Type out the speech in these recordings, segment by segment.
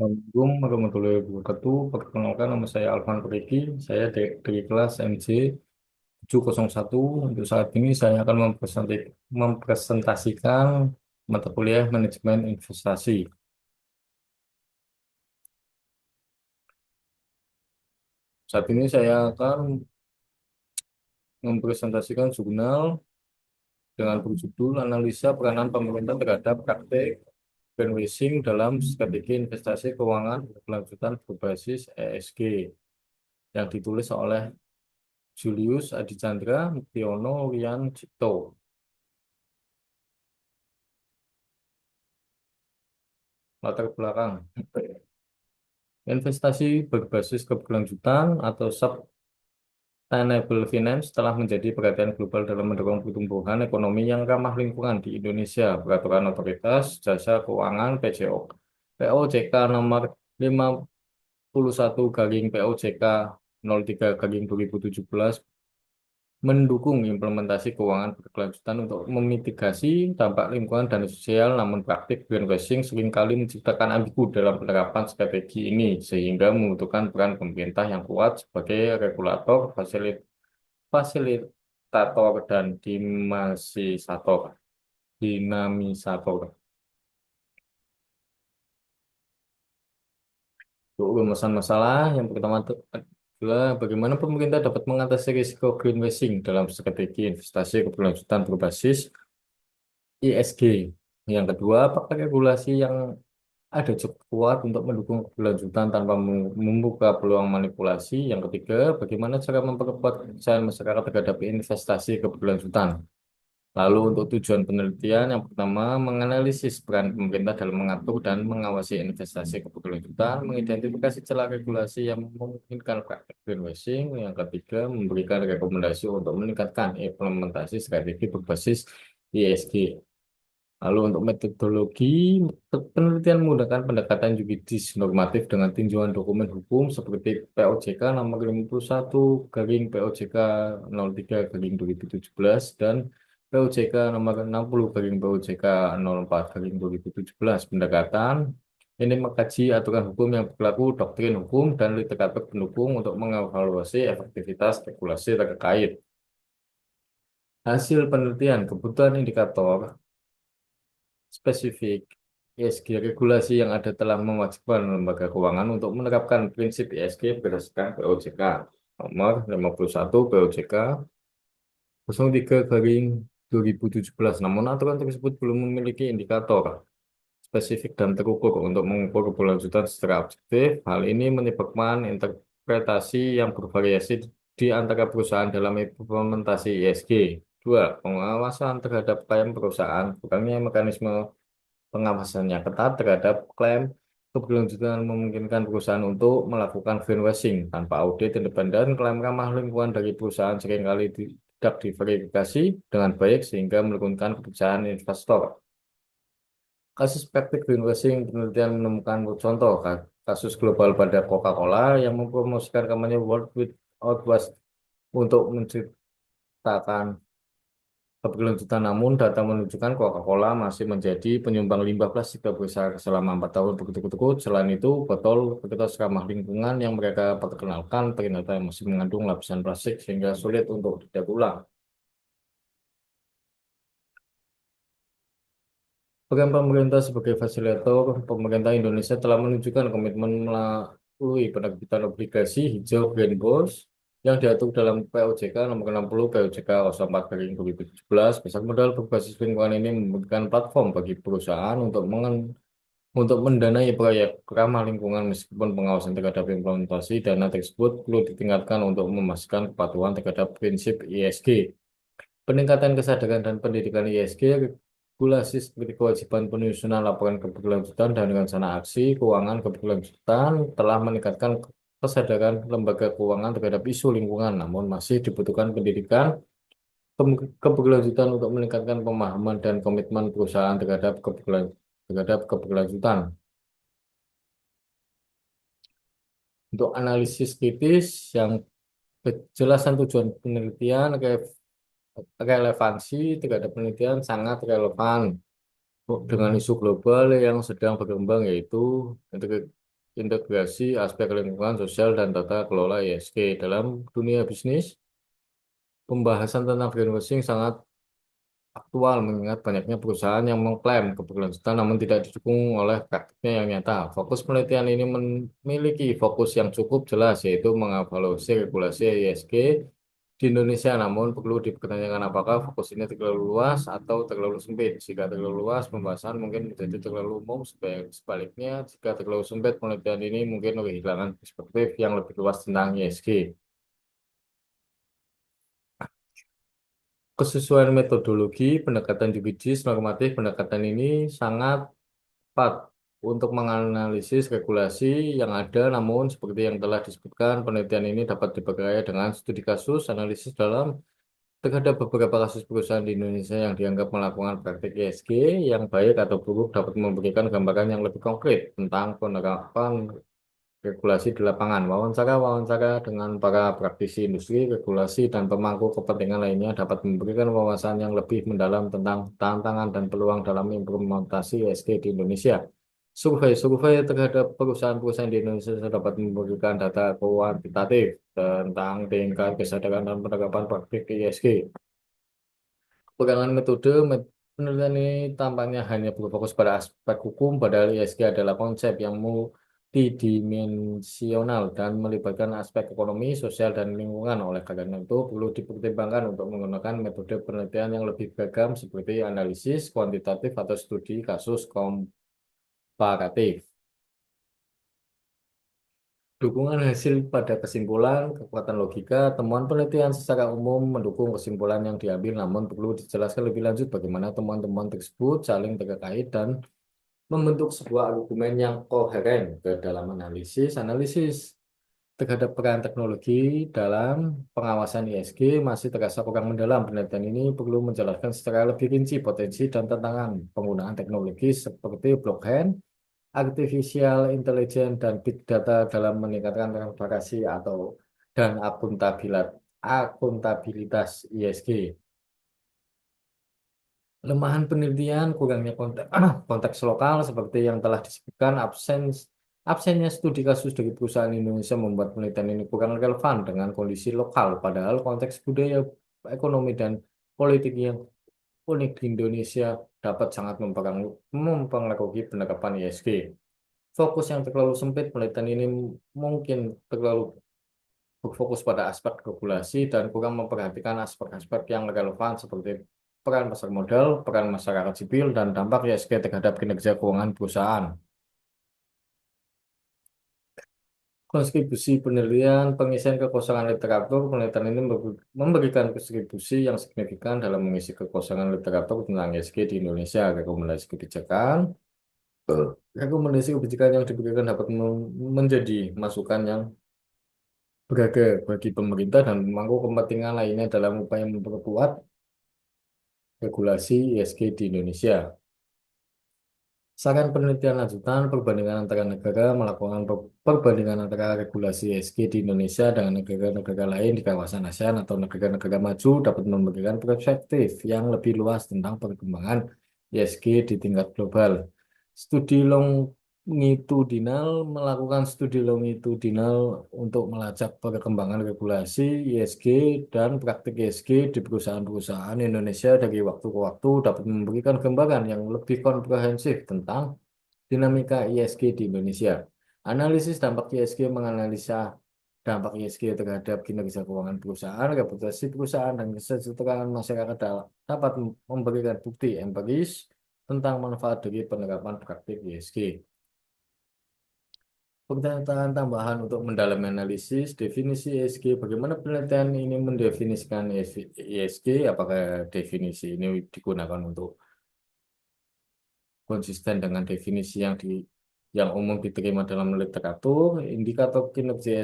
Assalamualaikum warahmatullahi wabarakatuh. Perkenalkan nama saya Alvan Periki. Saya dari kelas MC 701. Untuk saat ini saya akan mempresentasikan mata kuliah manajemen investasi. Saat ini saya akan mempresentasikan jurnal dengan berjudul Analisa Peranan Pemerintah Terhadap Praktek Fundraising dalam Strategi Investasi Keuangan Berkelanjutan Berbasis ESG yang ditulis oleh Julius Adichandra Muktiono Wian Cipto. Latar belakang investasi berbasis keberlanjutan atau sustainable finance telah menjadi perhatian global dalam mendorong pertumbuhan ekonomi yang ramah lingkungan di Indonesia. Peraturan Otoritas Jasa Keuangan POJK nomor 51 garing POJK 03 garing 2017 mendukung implementasi keuangan berkelanjutan untuk memitigasi dampak lingkungan dan sosial, namun praktik greenwashing seringkali menciptakan ambigu dalam penerapan strategi ini, sehingga membutuhkan peran pemerintah yang kuat sebagai regulator, fasilitator, dan dinamisator. Untuk rumusan masalah, yang pertama itu adalah bagaimana pemerintah dapat mengatasi risiko greenwashing dalam strategi investasi keberlanjutan berbasis ISG. Yang kedua, apakah regulasi yang ada cukup kuat untuk mendukung keberlanjutan tanpa membuka peluang manipulasi? Yang ketiga, bagaimana cara memperkuat kepercayaan masyarakat terhadap investasi keberlanjutan? Lalu untuk tujuan penelitian, yang pertama, menganalisis peran pemerintah dalam mengatur dan mengawasi investasi keberlanjutan, mengidentifikasi celah regulasi yang memungkinkan praktek greenwashing. Yang ketiga, memberikan rekomendasi untuk meningkatkan implementasi strategi berbasis ESG. Lalu untuk metodologi, penelitian menggunakan pendekatan yuridis normatif dengan tinjauan dokumen hukum seperti POJK nomor 51 garing POJK 03 garing 2017 dan POJK nomor 60 garing POJK 04 garing 2017. Pendekatan ini mengkaji aturan hukum yang berlaku, doktrin hukum, dan literatur pendukung untuk mengevaluasi efektivitas regulasi terkait. Hasil penelitian, kebutuhan indikator spesifik ESG regulasi yang ada telah mewajibkan lembaga keuangan untuk menerapkan prinsip ESG berdasarkan POJK nomor 51 POJK 03 garing 2017. Namun aturan tersebut belum memiliki indikator spesifik dan terukur untuk mengukur keberlanjutan secara objektif. Hal ini menyebabkan interpretasi yang bervariasi di antara perusahaan dalam implementasi ESG. Dua, pengawasan terhadap klaim perusahaan, kurangnya mekanisme pengawasannya ketat terhadap klaim keberlanjutan memungkinkan perusahaan untuk melakukan greenwashing tanpa audit independen. Klaim ramah lingkungan dari perusahaan seringkali tidak diverifikasi dengan baik sehingga menurunkan kepercayaan investor. Kasus praktik greenwashing penelitian menemukan contoh kasus global pada Coca-Cola yang mempromosikan kampanye World Without Waste untuk menciptakan keberlanjutan, namun data menunjukkan Coca-Cola masih menjadi penyumbang limbah plastik terbesar selama 4 tahun berturut-turut. Selain itu, botol kertas ramah lingkungan yang mereka perkenalkan ternyata masih mengandung lapisan plastik sehingga sulit untuk didaur ulang. Peran pemerintah sebagai fasilitator, pemerintah Indonesia telah menunjukkan komitmen melalui penerbitan obligasi hijau Green Bonds yang diatur dalam POJK nomor 60 POJK 04 garing 2017. Pasar modal berbasis lingkungan ini memberikan platform bagi perusahaan untuk mendanai proyek ramah lingkungan meskipun pengawasan terhadap implementasi dana tersebut perlu ditingkatkan untuk memastikan kepatuhan terhadap prinsip ESG. Peningkatan kesadaran dan pendidikan ISG, regulasi seperti kewajiban penyusunan laporan keberlanjutan dan rencana aksi keuangan keberlanjutan telah meningkatkan kesadaran lembaga keuangan terhadap isu lingkungan, namun masih dibutuhkan pendidikan keberlanjutan untuk meningkatkan pemahaman dan komitmen perusahaan terhadap keberlanjutan. Untuk analisis kritis yang kejelasan tujuan penelitian, relevansi terhadap penelitian sangat relevan dengan isu global yang sedang berkembang yaitu integrasi aspek lingkungan sosial dan tata kelola ESG. Dalam dunia bisnis, pembahasan tentang greenwashing sangat aktual mengingat banyaknya perusahaan yang mengklaim keberlanjutan namun tidak didukung oleh praktiknya yang nyata. Fokus penelitian ini memiliki fokus yang cukup jelas yaitu mengevaluasi regulasi ESG di Indonesia. Namun perlu dipertanyakan apakah fokus ini terlalu luas atau terlalu sempit. Jika terlalu luas, pembahasan mungkin menjadi terlalu umum. Sebaliknya, jika terlalu sempit, penelitian ini mungkin kehilangan perspektif yang lebih luas tentang ESG. Kesesuaian metodologi, pendekatan juridis, normatif, pendekatan ini sangat tepat untuk menganalisis regulasi yang ada, namun seperti yang telah disebutkan, penelitian ini dapat diperkaya dengan studi kasus, analisis dalam terhadap beberapa kasus perusahaan di Indonesia yang dianggap melakukan praktik ESG yang baik atau buruk dapat memberikan gambaran yang lebih konkret tentang penerapan regulasi di lapangan. Wawancara-wawancara dengan para praktisi industri, regulasi, dan pemangku kepentingan lainnya dapat memberikan wawasan yang lebih mendalam tentang tantangan dan peluang dalam implementasi ESG di Indonesia. Survei-survei terhadap perusahaan-perusahaan di Indonesia dapat memberikan data kuantitatif tentang tingkat kesadaran dan penerapan praktik ESG. Pegangan penelitian ini tampaknya hanya berfokus pada aspek hukum, padahal ESG adalah konsep yang multidimensional dan melibatkan aspek ekonomi, sosial, dan lingkungan. Oleh karena itu, perlu dipertimbangkan untuk menggunakan metode penelitian yang lebih beragam seperti analisis kuantitatif atau studi kasus komparatif. Dukungan hasil pada kesimpulan, kekuatan logika, temuan penelitian secara umum mendukung kesimpulan yang diambil, namun perlu dijelaskan lebih lanjut bagaimana temuan-temuan tersebut saling terkait dan membentuk sebuah argumen yang koheren ke dalam analisis. Analisis terhadap peran teknologi dalam pengawasan ESG masih terasa kurang mendalam. Penelitian ini perlu menjelaskan secara lebih rinci potensi dan tantangan penggunaan teknologi seperti blockchain, artificial intelligence dan big data dalam meningkatkan transparansi dan akuntabilitas ESG. Lemahan penelitian, kurangnya konteks lokal seperti yang telah disebutkan, absennya studi kasus dari perusahaan Indonesia membuat penelitian ini kurang relevan dengan kondisi lokal, padahal konteks budaya, ekonomi, dan politik yang unik di Indonesia dapat sangat mempengaruhi penerapan ESG. Fokus yang terlalu sempit, penelitian ini mungkin terlalu berfokus pada aspek regulasi dan kurang memperhatikan aspek-aspek yang relevan seperti peran pasar modal, peran masyarakat sipil, dan dampak ESG terhadap kinerja keuangan perusahaan. Kontribusi penelitian, pengisian kekosongan literatur, penelitian ini memberikan kontribusi yang signifikan dalam mengisi kekosongan literatur tentang ESG di Indonesia. Rekomendasi kebijakan yang diberikan dapat menjadi masukan yang berharga bagi pemerintah dan pemangku kepentingan lainnya dalam upaya memperkuat regulasi ESG di Indonesia. Saran penelitian lanjutan perbandingan antara negara melakukan perbandingan antara regulasi ESG di Indonesia dengan negara-negara lain di kawasan ASEAN atau negara-negara maju dapat memberikan perspektif yang lebih luas tentang perkembangan ESG di tingkat global. Studi longitudinal melakukan studi longitudinal untuk melacak perkembangan regulasi ESG dan praktik ESG di perusahaan-perusahaan Indonesia dari waktu ke waktu dapat memberikan gambaran yang lebih komprehensif tentang dinamika ESG di Indonesia. Analisis dampak ESG menganalisa dampak ESG terhadap kinerja keuangan perusahaan, reputasi perusahaan, dan kesejahteraan masyarakat dapat memberikan bukti empiris tentang manfaat dari penerapan praktik ESG. Pernyataan tambahan untuk mendalami analisis definisi ESG. Bagaimana penelitian ini mendefinisikan ESG? Apakah definisi ini digunakan untuk konsisten dengan definisi yang umum diterima dalam literatur? Indikator kinerja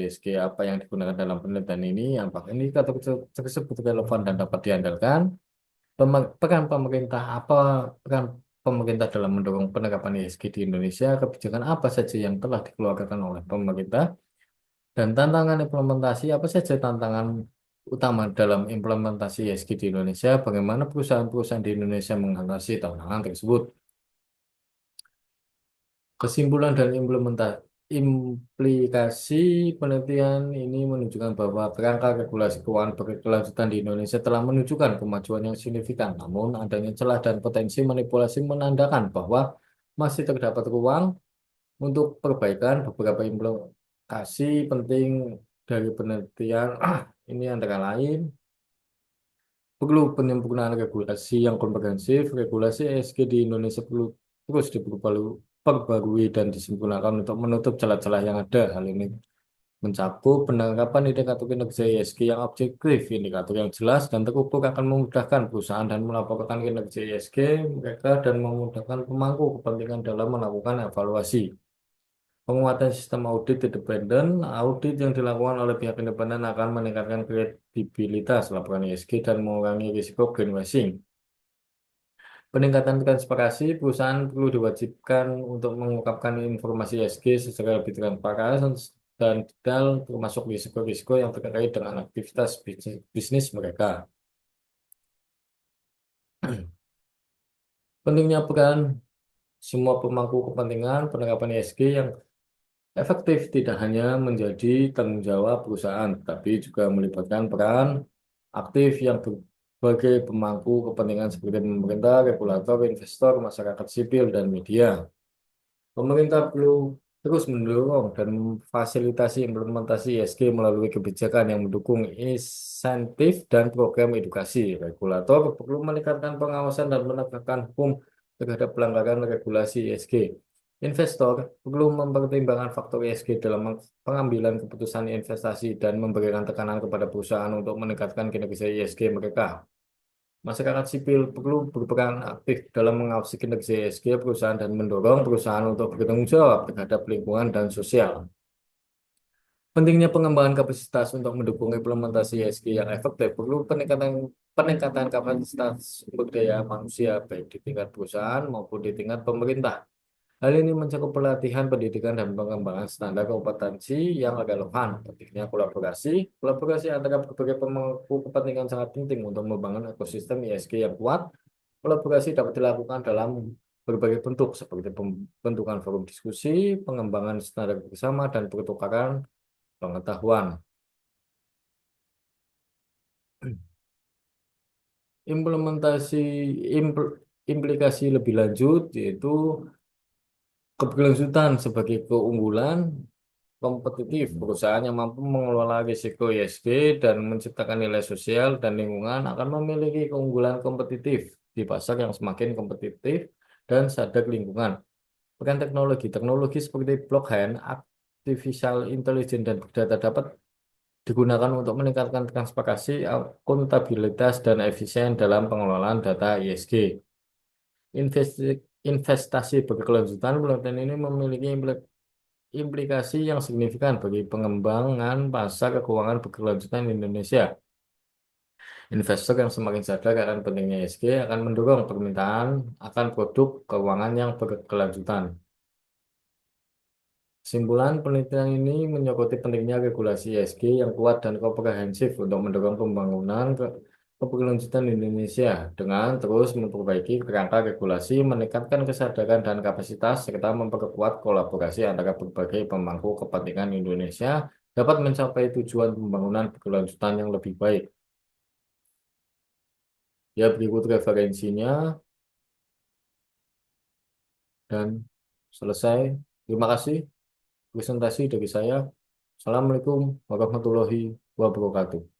ESG apa yang digunakan dalam penelitian ini? Apakah indikator tersebut relevan dan dapat diandalkan? Peran pemerintah peran pemerintah dalam mendorong penerapan ESG di Indonesia, kebijakan apa saja yang telah dikeluarkan oleh pemerintah, dan tantangan implementasi apa saja tantangan utama dalam implementasi ESG di Indonesia, bagaimana perusahaan-perusahaan di Indonesia mengatasi tantangan tersebut. Kesimpulan dan implikasi penelitian ini menunjukkan bahwa kerangka regulasi keuangan berkelanjutan di Indonesia telah menunjukkan kemajuan yang signifikan. Namun, adanya celah dan potensi manipulasi menandakan bahwa masih terdapat ruang untuk perbaikan. Beberapa implikasi penting dari penelitian ini antara lain perlu penyempurnaan regulasi yang komprehensif. Regulasi ESG di Indonesia perlu terus diperbarui dan disempurnakan untuk menutup celah-celah yang ada. Hal ini mencakup penerapan indikator kinerja ESG yang objektif, indikator yang jelas dan terukur akan memudahkan perusahaan dan melaporkan kinerja ESG mereka dan memudahkan pemangku kepentingan dalam melakukan evaluasi. Penguatan sistem audit independen, audit yang dilakukan oleh pihak independen akan meningkatkan kredibilitas laporan ESG dan mengurangi risiko greenwashing. Peningkatan transparansi, perusahaan perlu diwajibkan untuk mengungkapkan informasi ESG secara lebih transparan dan detail, termasuk risiko-risiko yang terkait dengan aktivitas bisnis mereka. Pentingnya peran semua pemangku kepentingan penerapan ESG yang efektif tidak hanya menjadi tanggung jawab perusahaan, tapi juga melibatkan peran aktif yang berbagai pemangku kepentingan seperti pemerintah, regulator, investor, masyarakat sipil, dan media. Pemerintah perlu terus mendorong dan memfasilitasi implementasi ESG melalui kebijakan yang mendukung insentif dan program edukasi. Regulator perlu meningkatkan pengawasan dan menegakkan hukum terhadap pelanggaran regulasi ESG. Investor perlu mempertimbangkan faktor ESG dalam pengambilan keputusan investasi dan memberikan tekanan kepada perusahaan untuk meningkatkan kinerja ESG mereka. Masyarakat sipil perlu berperan aktif dalam mengawasi kinerja ESG perusahaan dan mendorong perusahaan untuk bertanggung jawab terhadap lingkungan dan sosial. Pentingnya pengembangan kapasitas untuk mendukung implementasi ESG yang efektif perlu peningkatan peningkatan kapasitas sumber daya manusia baik di tingkat perusahaan maupun di tingkat pemerintah. Hal ini mencakup pelatihan, pendidikan, dan pengembangan standar kompetensi yang relevan. Pentingnya kolaborasi antara berbagai pemangku kepentingan sangat penting untuk membangun ekosistem ESG yang kuat. Kolaborasi dapat dilakukan dalam berbagai bentuk, seperti pembentukan forum diskusi, pengembangan standar bersama, dan pertukaran pengetahuan. Implementasi implikasi lebih lanjut yaitu keberlanjutan sebagai keunggulan kompetitif. Perusahaan yang mampu mengelola risiko ESG dan menciptakan nilai sosial dan lingkungan akan memiliki keunggulan kompetitif di pasar yang semakin kompetitif dan sadar lingkungan. Peran teknologi seperti blockchain, artificial intelligence, dan big data dapat digunakan untuk meningkatkan transparansi, akuntabilitas, dan efisien dalam pengelolaan data ESG. Investasi berkelanjutan pelatihan ini memiliki implikasi yang signifikan bagi pengembangan pasar keuangan berkelanjutan di Indonesia. Investor yang semakin sadar akan pentingnya ESG akan mendorong permintaan akan produk keuangan yang berkelanjutan. Kesimpulan penelitian ini menyoroti pentingnya regulasi ESG yang kuat dan komprehensif untuk mendorong pembangunan keberlanjutan di Indonesia dengan terus memperbaiki kerangka regulasi, meningkatkan kesadaran dan kapasitas, serta memperkuat kolaborasi antara berbagai pemangku kepentingan Indonesia dapat mencapai tujuan pembangunan berkelanjutan yang lebih baik. Ya, berikut referensinya dan selesai. Terima kasih presentasi dari saya. Assalamualaikum warahmatullahi wabarakatuh.